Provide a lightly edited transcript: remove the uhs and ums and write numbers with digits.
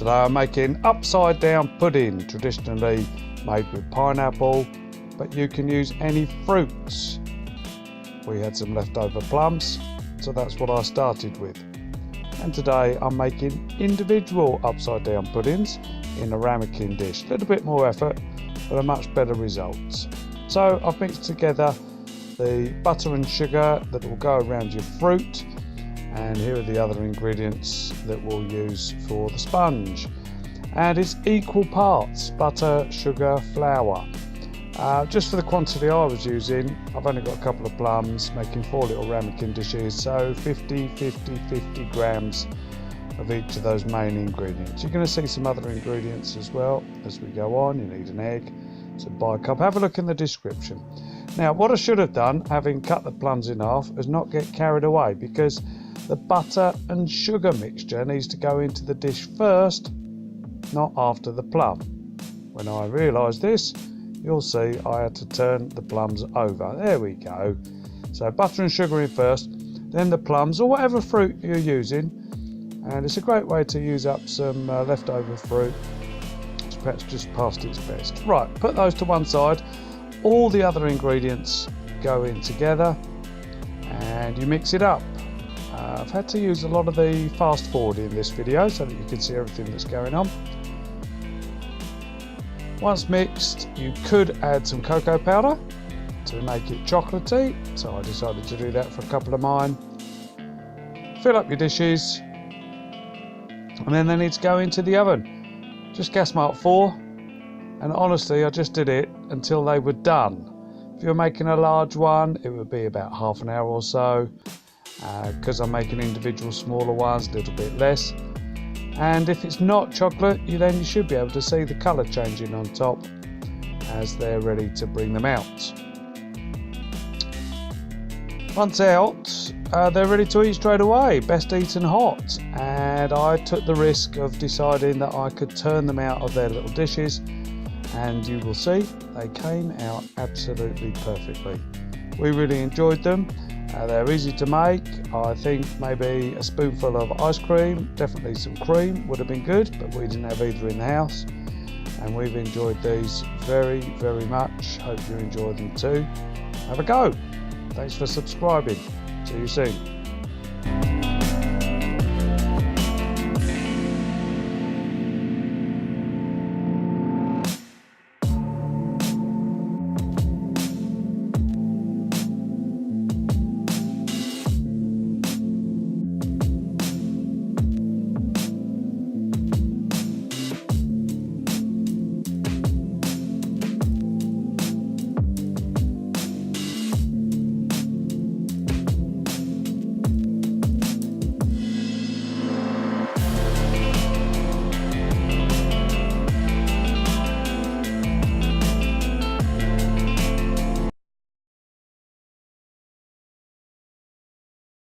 Today I'm making upside down pudding, traditionally made with pineapple, but you can use any fruits. We had some leftover plums, so that's what I started with. And today I'm making individual upside down puddings in a ramekin dish. A little bit more effort, but a much better results. So I've mixed together the butter and sugar that will go around your fruit, and here are the other ingredients that we'll use for the sponge. And it's equal parts butter, sugar, flour. Just for the quantity I was using, I've only got a couple of plums, making 4 little ramekin dishes, so 50 grams of each of those main ingredients. You're going to see some other ingredients as well as we go on. You need an egg, some bicarb. Have a look in the description. Now, what I should have done, having cut the plums in half, is not get carried away, because the butter and sugar mixture needs to go into the dish first, not after the plum. When I realised this, you'll see I had to turn the plums over. There we go. So butter and sugar in first, then the plums, or whatever fruit you're using. And it's a great way to use up some leftover fruit. It's perhaps just past its best. Right, put those to one side. All the other ingredients go in together and you mix it up. I've had to use a lot of the fast forward in this video so that you can see everything that's going on. Once mixed, you could add some cocoa powder to make it chocolatey, so I decided to do that for a couple of mine. Fill up your dishes, and then they need to go into the oven. Just gas mark 4, and honestly I just did it until they were done. If you're making a large one, it would be about half an hour or so. Because I'm making individual smaller ones, a little bit less. And if it's not chocolate, you should be able to see the colour changing on top as they're ready to bring them out. Once out, they're ready to eat straight away, best eaten hot. And I took the risk of deciding that I could turn them out of their little dishes, and you will see they came out absolutely perfectly. We really enjoyed them. They're easy to make. I think maybe a spoonful of ice cream, definitely some cream would have been good, but we didn't have either in the house. And we've enjoyed these very, very much. Hope you enjoy them too. Have a go. Thanks for subscribing. See you soon.